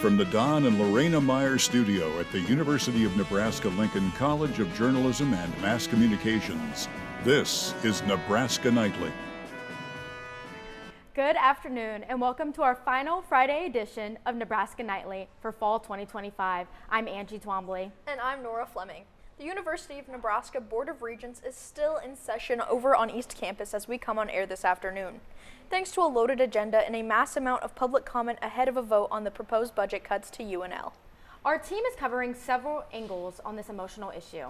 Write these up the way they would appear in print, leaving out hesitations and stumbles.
from the Don and Lorena Meyer studio at the University of Nebraska-Lincoln College of Journalism and Mass Communications, this is Nebraska Nightly. Good afternoon and welcome to our final Friday edition of Nebraska Nightly for fall 2025. I'm Angie Twombly. And I'm Nora Fleming. The University of Nebraska Board of Regents is still in session over on East Campus as we come on air this afternoon. Thanks to a loaded agenda and a mass amount of public comment ahead of a vote on the proposed budget cuts to UNL. Our team is covering several angles on this emotional issue.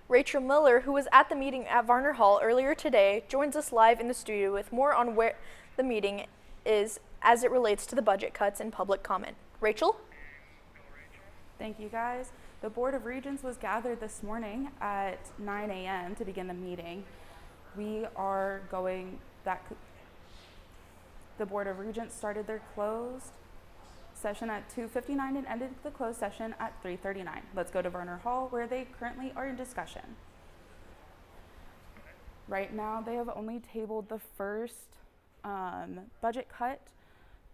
Rachel Miller, who was at the meeting at Varner Hall earlier today, joins us live in the studio with more on where the meeting is as it relates to the budget cuts and public comment. Rachel? Thank you, guys. The Board of Regents was gathered this morning at 9 a.m. to begin the meeting. The Board of Regents started their closed session at 2:59 and ended the closed session at 3:39. Let's go to Varner Hall where they currently are in discussion. Right now they have only tabled the first budget cut,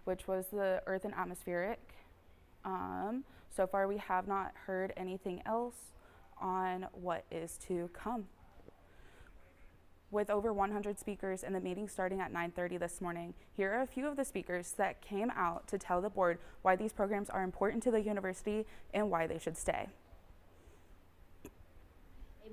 which was the earth and atmospheric. So far we have not heard anything else on what is to come. With over 100 speakers and the meeting starting at 9:30 this morning, here are a few of the speakers that came out to tell the board why these programs are important to the university and why they should stay.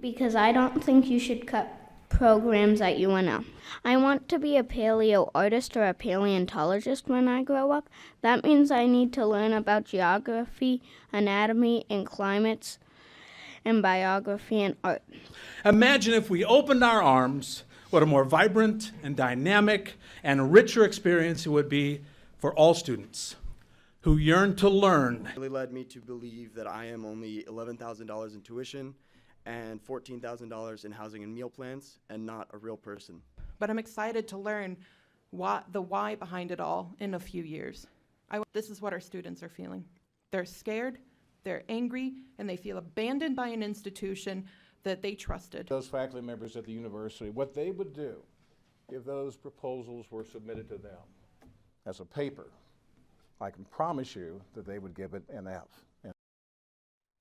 Because I don't think you should cut programs at UNL. I want to be a paleo artist or a paleontologist when I grow up. That means I need to learn about geography, anatomy, and climates, and biography and art. Imagine if we opened our arms, what a more vibrant and dynamic and richer experience it would be for all students who yearn to learn. It really led me to believe that I am only $11,000 in tuition and $14,000 in housing and meal plans and not a real person. But I'm excited to learn the why behind it all in a few years. This is what our students are feeling. They're scared, they're angry, and they feel abandoned by an institution that they trusted. Those faculty members at the university, what they would do if those proposals were submitted to them as a paper, I can promise you that they would give it an F.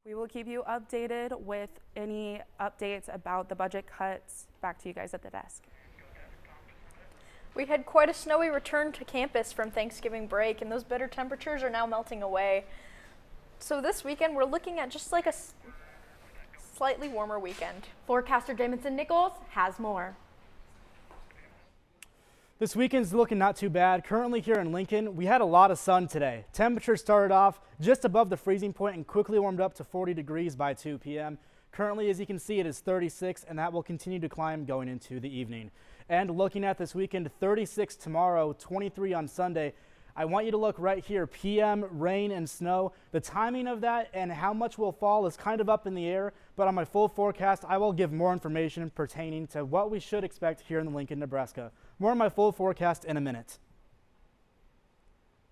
We will keep you updated with any updates about the budget cuts. Back to you guys at the desk. We had quite a snowy return to campus from Thanksgiving break, and those bitter temperatures are now melting away. So this weekend, we're looking at just like a slightly warmer weekend. Forecaster Jamison Nichols has more. This weekend's looking not too bad. Currently here in Lincoln, we had a lot of sun today. Temperatures started off just above the freezing point and quickly warmed up to 40 degrees by 2 p.m. Currently, as you can see, it is 36, and that will continue to climb going into the evening. And looking at this weekend, 36 tomorrow, 23 on Sunday. I want you to look right here, PM, rain, and snow. The timing of that and how much will fall is kind of up in the air, but on my full forecast, I will give more information pertaining to what we should expect here in Lincoln, Nebraska. More on my full forecast in a minute.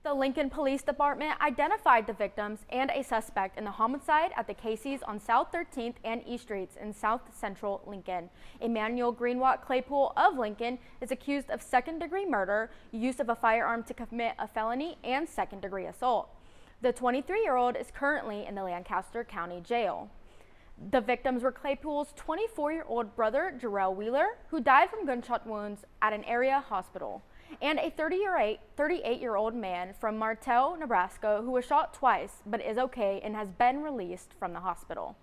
The Lincoln Police Department identified the victims and a suspect in the homicide at the Casey's on South 13th and East Streets in South Central Lincoln. Emmanuel Greenwalk Claypool of Lincoln is accused of second-degree murder, use of a firearm to commit a felony, and second-degree assault. The 23-year-old is currently in the Lancaster County Jail. The victims were Claypool's 24-year-old brother, Jarrell Wheeler, who died from gunshot wounds at an area hospital, and a 38-year-old man from Martell, Nebraska, who was shot twice but is okay and has been released from the hospital.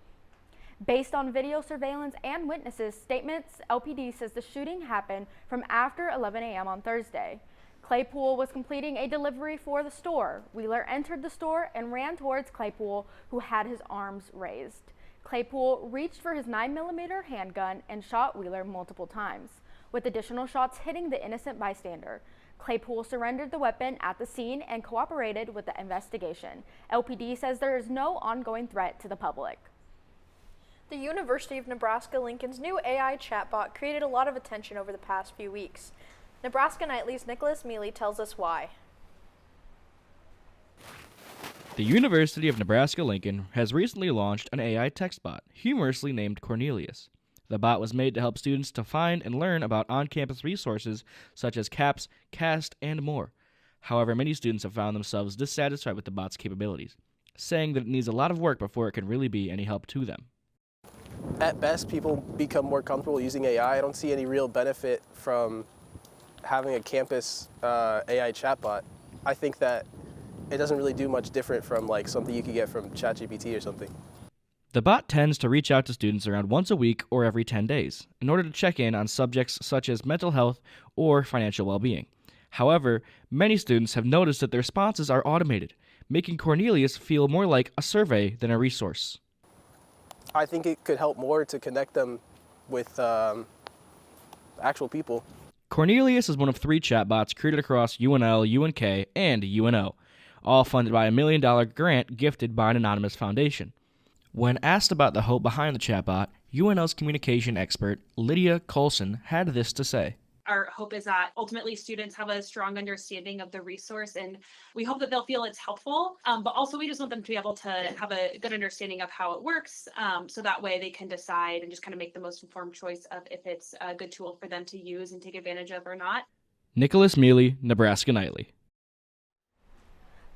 Based on video surveillance and witnesses' statements, LPD says the shooting happened from after 11 a.m. on Thursday. Claypool was completing a delivery for the store. Wheeler entered the store and ran towards Claypool, who had his arms raised. Claypool reached for his 9mm handgun and shot Wheeler multiple times, with additional shots hitting the innocent bystander. Claypool surrendered the weapon at the scene and cooperated with the investigation. LPD says there is no ongoing threat to the public. The University of Nebraska-Lincoln's new AI chatbot created a lot of attention over the past few weeks. Nebraska Nightly's Nicholas Mealy tells us why. The University of Nebraska-Lincoln has recently launched an AI text bot, humorously named Cornelius. The bot was made to help students to find and learn about on-campus resources such as CAPS, CAST, and more. However, many students have found themselves dissatisfied with the bot's capabilities, saying that it needs a lot of work before it can really be any help to them. At best, people become more comfortable using AI. I don't see any real benefit from having a campus AI chatbot. I think that it doesn't really do much different from like something you could get from ChatGPT or something. The bot tends to reach out to students around once a week or every 10 days in order to check in on subjects such as mental health or financial well-being. However, many students have noticed that their responses are automated, making Cornelius feel more like a survey than a resource. I think it could help more to connect them with actual people. Cornelius is one of 3 chatbots created across UNL, UNK, and UNO, all funded by a $1 million grant gifted by an anonymous foundation. When asked about the hope behind the chatbot, UNL's communication expert Lydia Colson had this to say. Our hope is that ultimately students have a strong understanding of the resource, and we hope that they'll feel it's helpful, but also we just want them to be able to have a good understanding of how it works, so that way they can decide and just kind of make the most informed choice of if it's a good tool for them to use and take advantage of or not. Nicholas Mealy, Nebraska Nightly.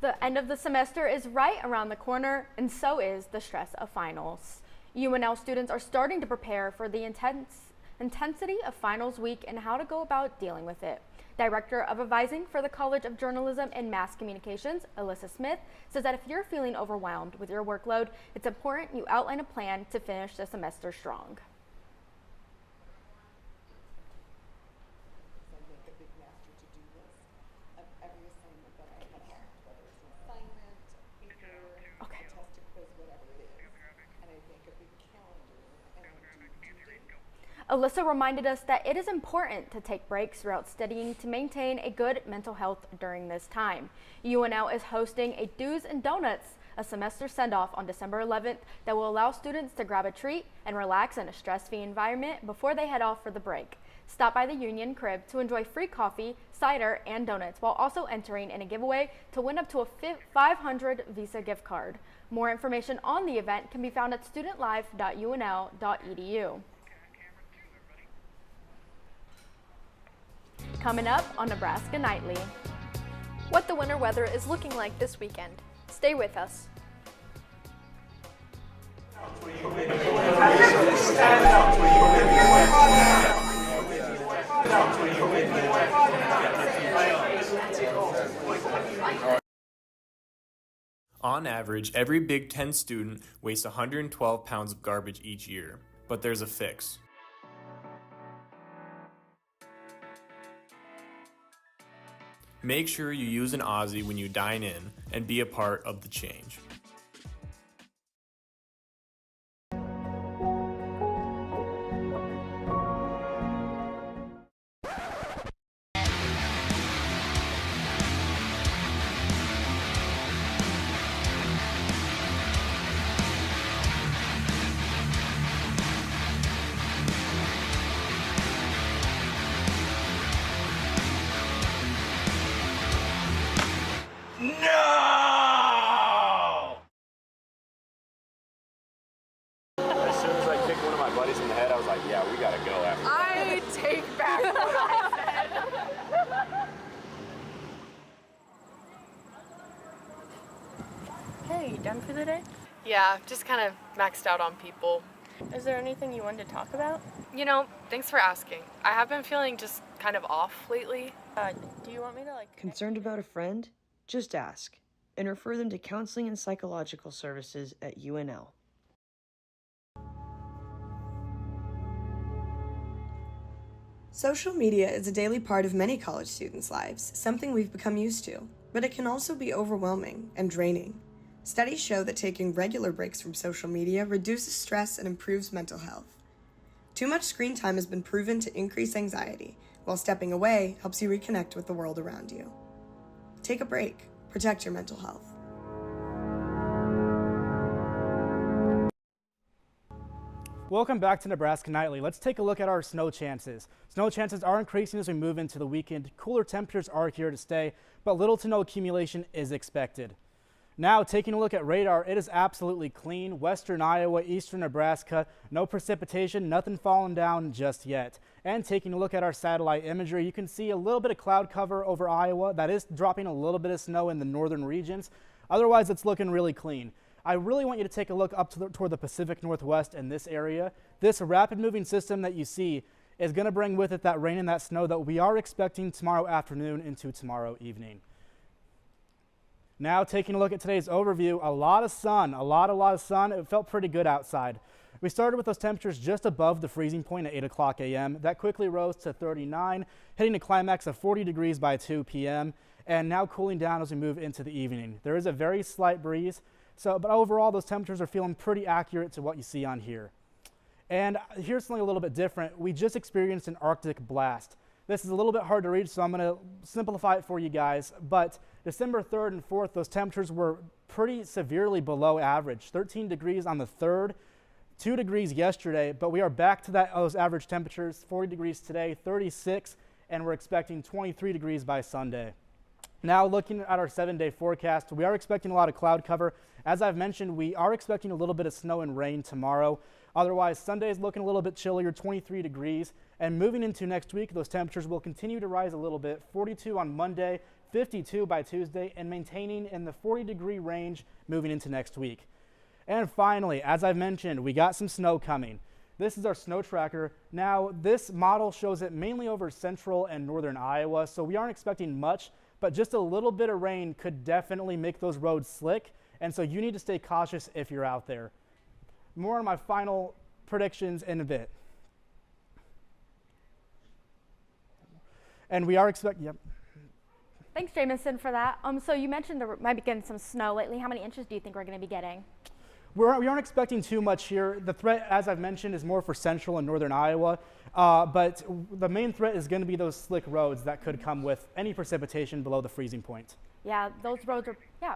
The end of the semester is right around the corner, and so is the stress of finals. UNL students are starting to prepare for the intensity of finals week and how to go about dealing with it. Director of Advising for the College of Journalism and Mass Communications, Alyssa Smith, says that if you're feeling overwhelmed with your workload, it's important you outline a plan to finish the semester strong. Alyssa reminded us that it is important to take breaks throughout studying to maintain a good mental health during this time. UNL is hosting a Do's and Donuts, a semester send-off on December 11th that will allow students to grab a treat and relax in a stress-free environment before they head off for the break. Stop by the Union Crib to enjoy free coffee, cider, and donuts while also entering in a giveaway to win up to a $500 Visa gift card. More information on the event can be found at studentlife.unl.edu. Coming up on Nebraska Nightly. What the winter weather is looking like this weekend. Stay with us. On average, every Big Ten student wastes 112 pounds of garbage each year, but there's a fix. Make sure you use an Aussie when you dine in and be a part of the change. I take back what I said. Hey, done for the day? Yeah, just kind of maxed out on people. Is there anything you wanted to talk about? You know, thanks for asking. I have been feeling just kind of off lately. Do you want me to Concerned about a friend? Just ask and refer them to counseling and psychological services at UNL. Social media is a daily part of many college students' lives, something we've become used to, but it can also be overwhelming and draining. Studies show that taking regular breaks from social media reduces stress and improves mental health. Too much screen time has been proven to increase anxiety, while stepping away helps you reconnect with the world around you. Take a break. Protect your mental health. Welcome back to Nebraska Nightly. Let's take a look at our snow chances. Snow chances are increasing as we move into the weekend. Cooler temperatures are here to stay, but little to no accumulation is expected. Now, taking a look at radar, it is absolutely clean. Western Iowa, eastern Nebraska, no precipitation, nothing falling down just yet. And taking a look at our satellite imagery, you can see a little bit of cloud cover over Iowa. That is dropping a little bit of snow in the northern regions. Otherwise, it's looking really clean. I really want you to take a look up toward the Pacific Northwest in this area. This rapid moving system that you see is going to bring with it that rain and that snow that we are expecting tomorrow afternoon into tomorrow evening. Now taking a look at today's overview, a lot of sun, a lot of sun. It felt pretty good outside. We started with those temperatures just above the freezing point at 8 o'clock a.m. That quickly rose to 39, hitting a climax of 40 degrees by 2 p.m. and now cooling down as we move into the evening. There is a very slight breeze, but overall those temperatures are feeling pretty accurate to what you see on here. And here's something a little bit different. We just experienced an Arctic blast. This is a little bit hard to read, so I'm going to simplify it for you guys. But December 3rd and 4th, those temperatures were pretty severely below average. 13 degrees on the 3rd, 2 degrees yesterday, but we are back to those average temperatures, 40 degrees today, 36, and we're expecting 23 degrees by Sunday. Now looking at our 7-day forecast, we are expecting a lot of cloud cover. As I've mentioned, we are expecting a little bit of snow and rain tomorrow. Otherwise, Sunday is looking a little bit chillier, 23 degrees. And moving into next week, those temperatures will continue to rise a little bit, 42 on Monday, 52 by Tuesday, and maintaining in the 40-degree range moving into next week. And finally, as I've mentioned, we got some snow coming. This is our snow tracker. Now, this model shows it mainly over central and northern Iowa, so we aren't expecting much, but just a little bit of rain could definitely make those roads slick, and so you need to stay cautious if you're out there. More on my final predictions in a bit. And we are expecting, yep. Thanks, Jamison, for that. So you mentioned there might be getting some snow lately. How many inches do you think we're going to be getting? We aren't expecting too much here. The threat, as I've mentioned, is more for central and northern Iowa, but the main threat is going to be those slick roads that could come with any precipitation below the freezing point. Yeah, those roads are, yeah.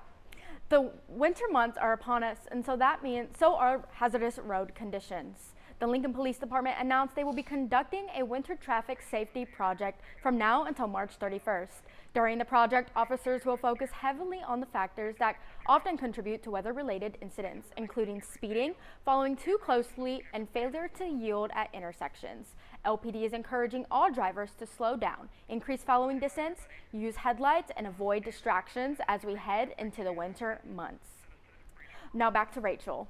The winter months are upon us, and so that means so are hazardous road conditions. The Lincoln Police Department announced they will be conducting a winter traffic safety project from now until March 31st. During the project, officers will focus heavily on the factors that often contribute to weather-related incidents, including speeding, following too closely, and failure to yield at intersections. LPD is encouraging all drivers to slow down, increase following distance, use headlights, and avoid distractions as we head into the winter months. Now back to Rachel.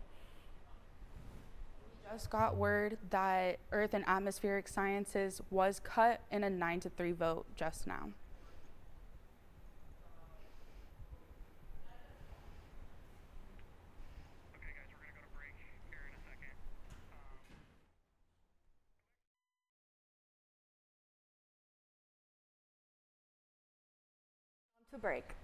Just got word that Earth and Atmospheric Sciences was cut in a 9-3 vote just now. To break.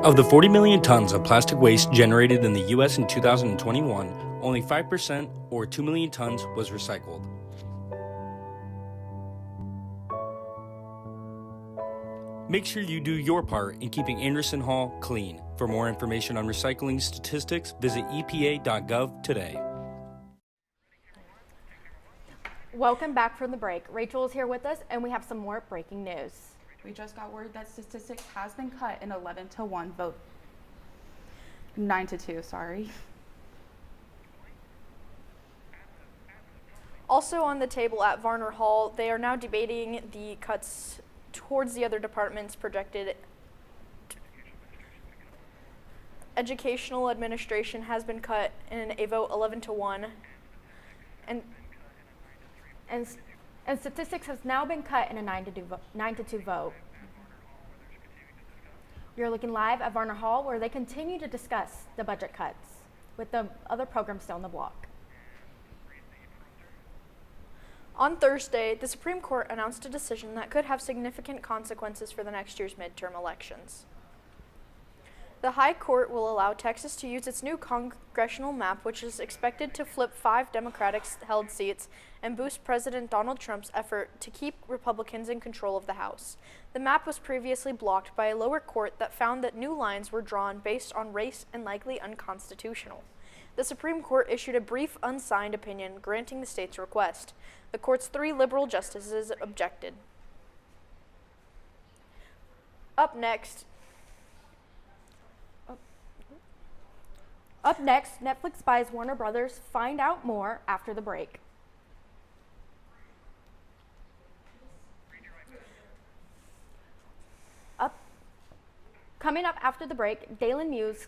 Of the 40 million tons of plastic waste generated in the U.S. in 2021, only 5% or 2 million tons was recycled. Make sure you do your part in keeping Anderson Hall clean. For more information on recycling statistics, visit epa.gov today. Welcome back from the break. Rachel is here with us, and we have some more breaking news. We just got word that statistics has been cut in 11-1 vote. 9-2, sorry. Also on the table at Varner Hall, they are now debating the cuts towards the other departments projected. Educational administration has been cut in a vote 11-1, and statistics has now been cut in a 9-2 vote. You're looking live at Varner Hall, where they continue to discuss the budget cuts with the other programs still on the block. On Thursday, the Supreme Court announced a decision that could have significant consequences for the next year's midterm elections. The High Court will allow Texas to use its new congressional map, which is expected to flip 5 Democratic-held seats and boost President Donald Trump's effort to keep Republicans in control of the House. The map was previously blocked by a lower court that found that new lines were drawn based on race and likely unconstitutional. The Supreme Court issued a brief, unsigned opinion granting the state's request. The court's 3 liberal justices objected. Up next, Netflix buys Warner Brothers. Find out more after the break. Coming up after the break, Daily News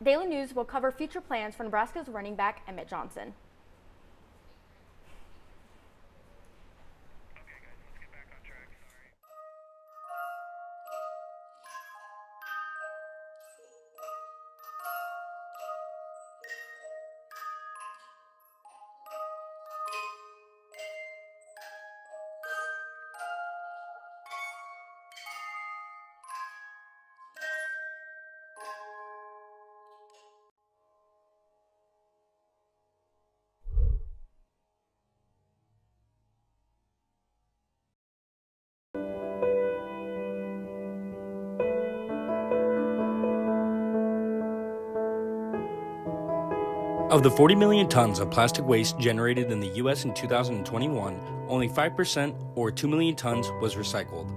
Daily News will cover future plans for Nebraska's running back Emmett Johnson. Of the 40 million tons of plastic waste generated in the U.S. in 2021, only 5% or 2 million tons was recycled.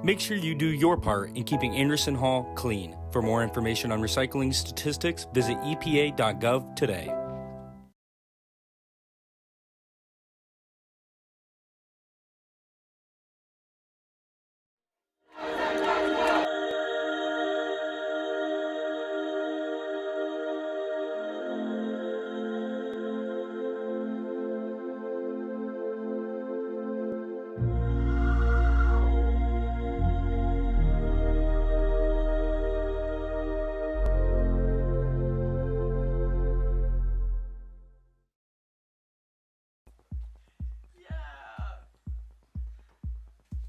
Make sure you do your part in keeping Anderson Hall clean. For more information on recycling statistics, visit epa.gov today.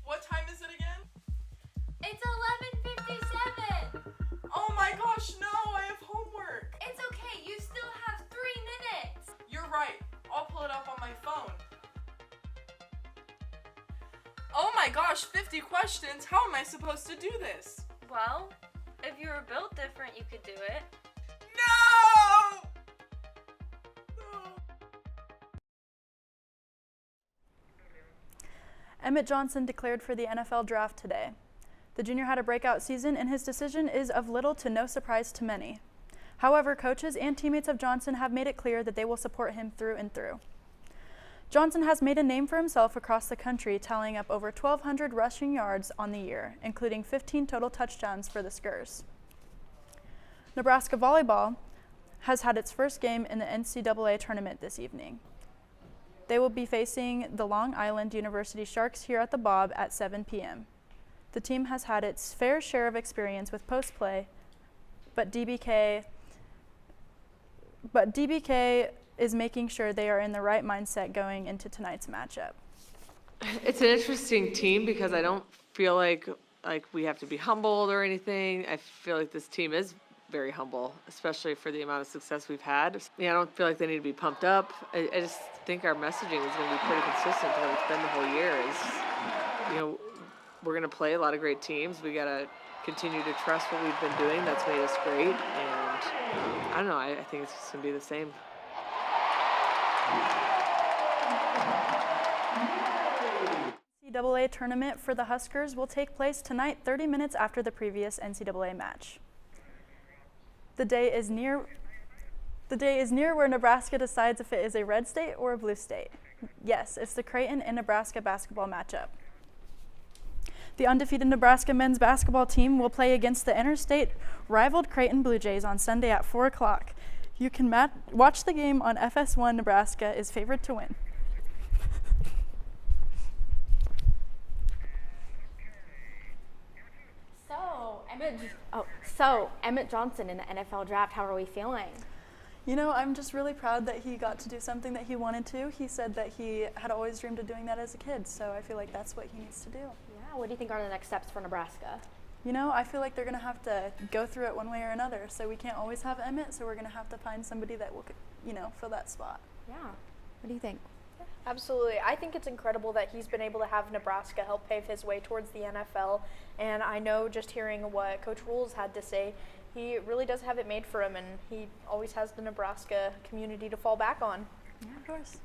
What time is it again? It's 11:57. Oh my gosh, no, I have homework. It's okay, you still have 3 minutes. You're right, I'll pull it up on my phone. Oh my gosh, 50 questions, how am I supposed to do this? Well, if you were built different, you could do it. No! Emmett Johnson declared for the NFL draft today. The junior had a breakout season, and his decision is of little to no surprise to many. However, coaches and teammates of Johnson have made it clear that they will support him through and through. Johnson has made a name for himself across the country, tallying up over 1,200 rushing yards on the year, including 15 total touchdowns for the Skurs. Nebraska volleyball has had its first game in the NCAA tournament this evening. They will be facing the Long Island University Sharks here at the Bob at 7 p.m. The team has had its fair share of experience with post play, but DBK is making sure they are in the right mindset going into tonight's matchup. It's an interesting team because I don't feel like like we have to be humbled or anything. I feel like this team is very humble, especially for the amount of success we've had. I don't feel like they need to be pumped up. I just think our messaging is going to be pretty consistent to what it's been the whole year. We're going to play a lot of great teams. We got to continue to trust what we've been doing. That's made us great. And I don't know, I think it's just going to be the same. NCAA tournament for the Huskers will take place tonight, 30 minutes after the previous NCAA match. The day is near where Nebraska decides if it is a red state or a blue state. Yes, it's the Creighton and Nebraska basketball matchup. The undefeated Nebraska men's basketball team will play against the interstate rivaled Creighton Blue Jays on Sunday at 4 o'clock. You can watch the game on FS1. Nebraska is favored to win. So Emmett Johnson in the NFL draft, how are we feeling? I'm just really proud that he got to do something that he wanted to. He said that he had always dreamed of doing that as a kid, so I feel like that's what he needs to do. Yeah, what do you think are the next steps for Nebraska? I feel like they're going to have to go through it one way or another, so we can't always have Emmett, so we're going to have to find somebody that will, fill that spot. Yeah, what do you think? Absolutely. I think it's incredible that he's been able to have Nebraska help pave his way towards the NFL. And I know just hearing what Coach Rules had to say, he really does have it made for him, and he always has the Nebraska community to fall back on. Yeah, of course.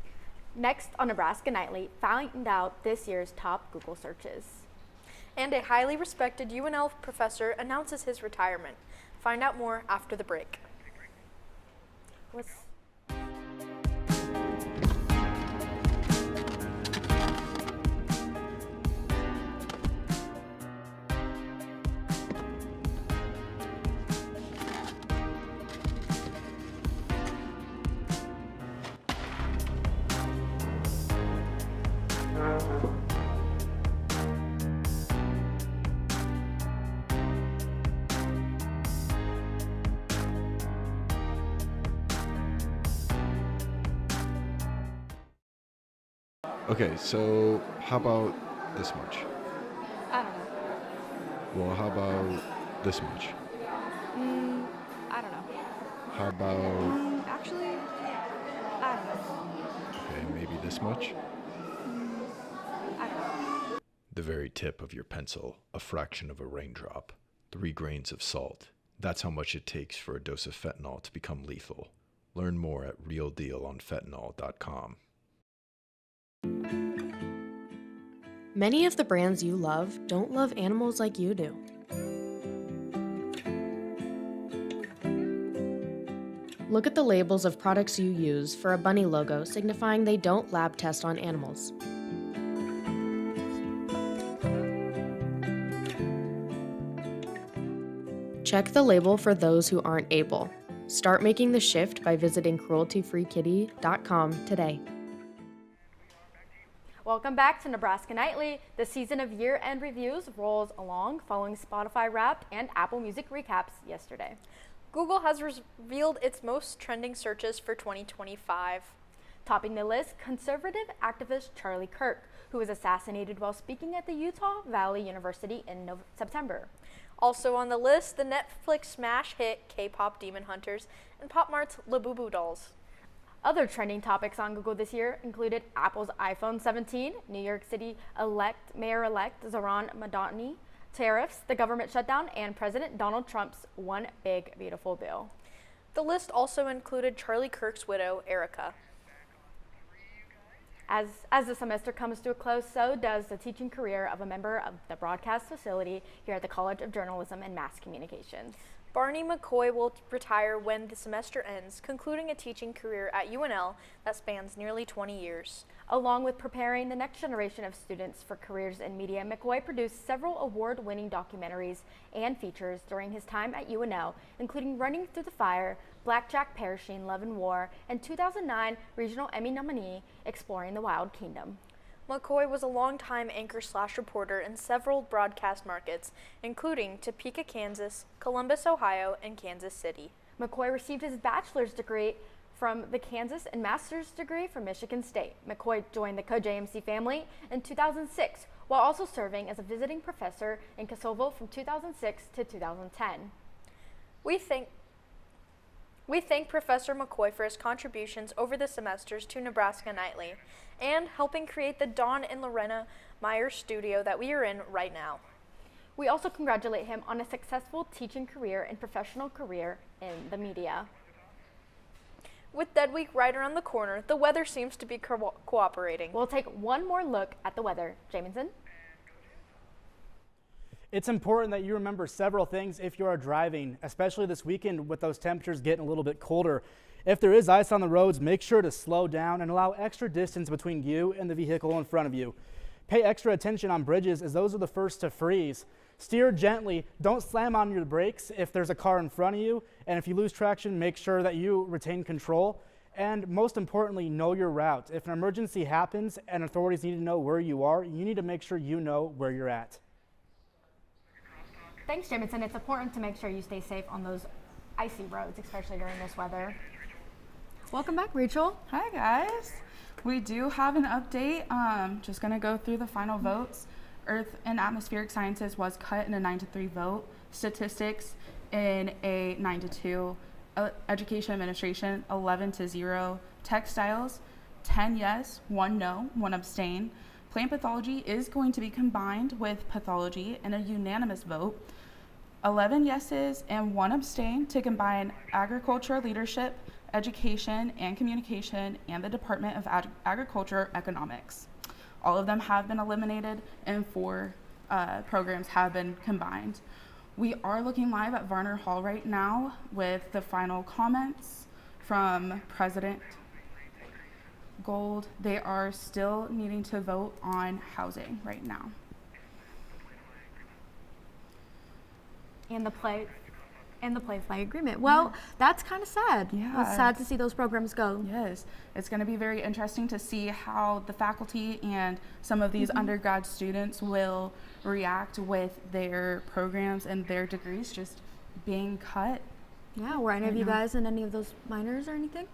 Next on Nebraska Nightly, find out this year's top Google searches. And a highly respected UNL professor announces his retirement. Find out more after the break. Okay, so how about this much? I don't know. Well, how about this much? I don't know. How about, Actually, I don't know. okay, maybe this much? I don't know. The very tip of your pencil, a fraction of a raindrop, 3 grains of salt. That's how much it takes for a dose of fentanyl to become lethal. Learn more at realdealonfentanyl.com. Many of the brands you love don't love animals like you do. Look at the labels of products you use for a bunny logo signifying they don't lab test on animals. Check the label for those who aren't able. Start making the shift by visiting crueltyfreekitty.com today. Welcome back to Nebraska Nightly. The season of year-end reviews rolls along following Spotify Wrapped and Apple Music recaps yesterday. Google has revealed its most trending searches for 2025. Topping the list, conservative activist Charlie Kirk, who was assassinated while speaking at the Utah Valley University in September. Also on the list, the Netflix smash hit K-pop Demon Hunters and Pop Mart's Labubu dolls. Other trending topics on Google this year included Apple's iPhone 17, New York City Mayor-elect Zohran Mamdani, tariffs, the government shutdown, and President Donald Trump's One Big Beautiful Bill. The list also included Charlie Kirk's widow, Erica. As the semester comes to a close, so does the teaching career of a member of the broadcast facility here at the College of Journalism and Mass Communications. Barney McCoy will retire when the semester ends, concluding a teaching career at UNL that spans nearly 20 years. Along with preparing the next generation of students for careers in media, McCoy produced several award-winning documentaries and features during his time at UNL, including Running Through the Fire, Blackjack Perishing, Love and War, and 2009 Regional Emmy nominee, Exploring the Wild Kingdom. McCoy was a longtime anchor/reporter in several broadcast markets, including Topeka, Kansas, Columbus, Ohio, and Kansas City. McCoy received his bachelor's degree from the Kansas and master's degree from Michigan State. McCoy joined the CoJMC family in 2006, while also serving as a visiting professor in Kosovo from 2006 to 2010. We thank Professor McCoy for his contributions over the semesters to Nebraska Nightly and helping create the Dawn and Lorena Meyer studio that we are in right now. We also congratulate him on a successful teaching career and professional career in the media. With Dead Week right around the corner, the weather seems to be cooperating. We'll take one more look at the weather. Jamison? It's important that you remember several things if you are driving, especially this weekend with those temperatures getting a little bit colder. If there is ice on the roads, make sure to slow down and allow extra distance between you and the vehicle in front of you. Pay extra attention on bridges as those are the first to freeze. Steer gently, don't slam on your brakes if there's a car in front of you, and if you lose traction, make sure that you retain control. And most importantly, know your route. If an emergency happens and authorities need to know where you are, you need to make sure you know where you're at. Thanks, Jamison. It's important to make sure you stay safe on those icy roads, especially during this weather. Welcome back, Rachel. Hi, guys. We do have an update. Just going to go through the final votes. Earth and Atmospheric Sciences was cut in a 9-3 vote. Statistics in a 9-2. Education Administration 11-0. Textiles 10 yes, 1 no, 1 abstain. Plant pathology is going to be combined with pathology in a unanimous vote. 11 yeses and 1 abstain to combine agriculture leadership, education and communication, and the Department of Agriculture Economics. All of them have been eliminated and 4 programs have been combined. We are looking live at Varner Hall right now with the final comments from President Gold. They are still needing to vote on housing right now. And the play fly agreement. Well, that's kind of sad. Yeah. It's sad to see those programs go. Yes. It's going to be very interesting to see how the faculty and some of these undergrad students will react with their programs and their degrees just being cut. Yeah, were any of you guys in any of those minors or anything?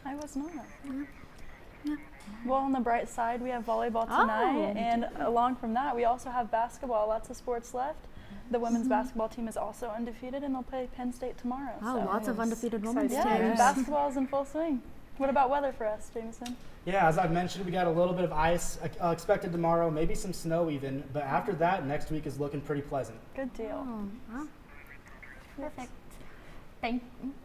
I was not. Yeah. Well, on the bright side, we have volleyball tonight, and along from that, we also have basketball. Lots of sports left. The women's basketball team is also undefeated, and they'll play Penn State tomorrow. Oh, so. lots of undefeated women's teams. Yeah, basketball is in full swing. What about weather for us, Jameson? Yeah, as I've mentioned, we got a little bit of ice expected tomorrow, maybe some snow even, but after that, next week is looking pretty pleasant. Good deal. Oh, wow. Perfect.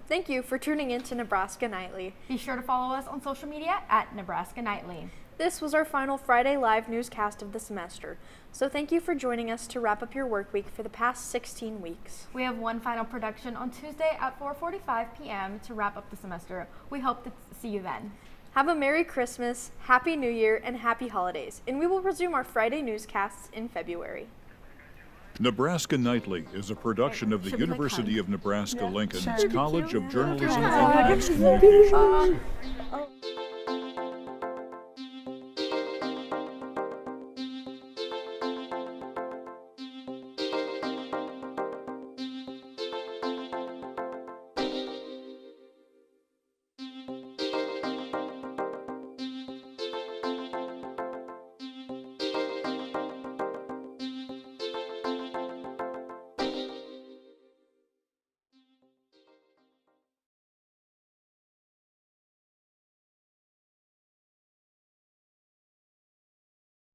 Thank you for tuning in to Nebraska Nightly. Be sure to follow us on social media at Nebraska Nightly. This was our final Friday live newscast of the semester. So thank you for joining us to wrap up your work week for the past 16 weeks. We have one final production on Tuesday at 4:45 p.m. to wrap up the semester. We hope to see you then. Have a Merry Christmas, Happy New Year, and Happy Holidays. And we will resume our Friday newscasts in February. Nebraska Nightly is a production of the University of Nebraska-Lincoln's Sure. College of Journalism Yeah. and Mass Communication.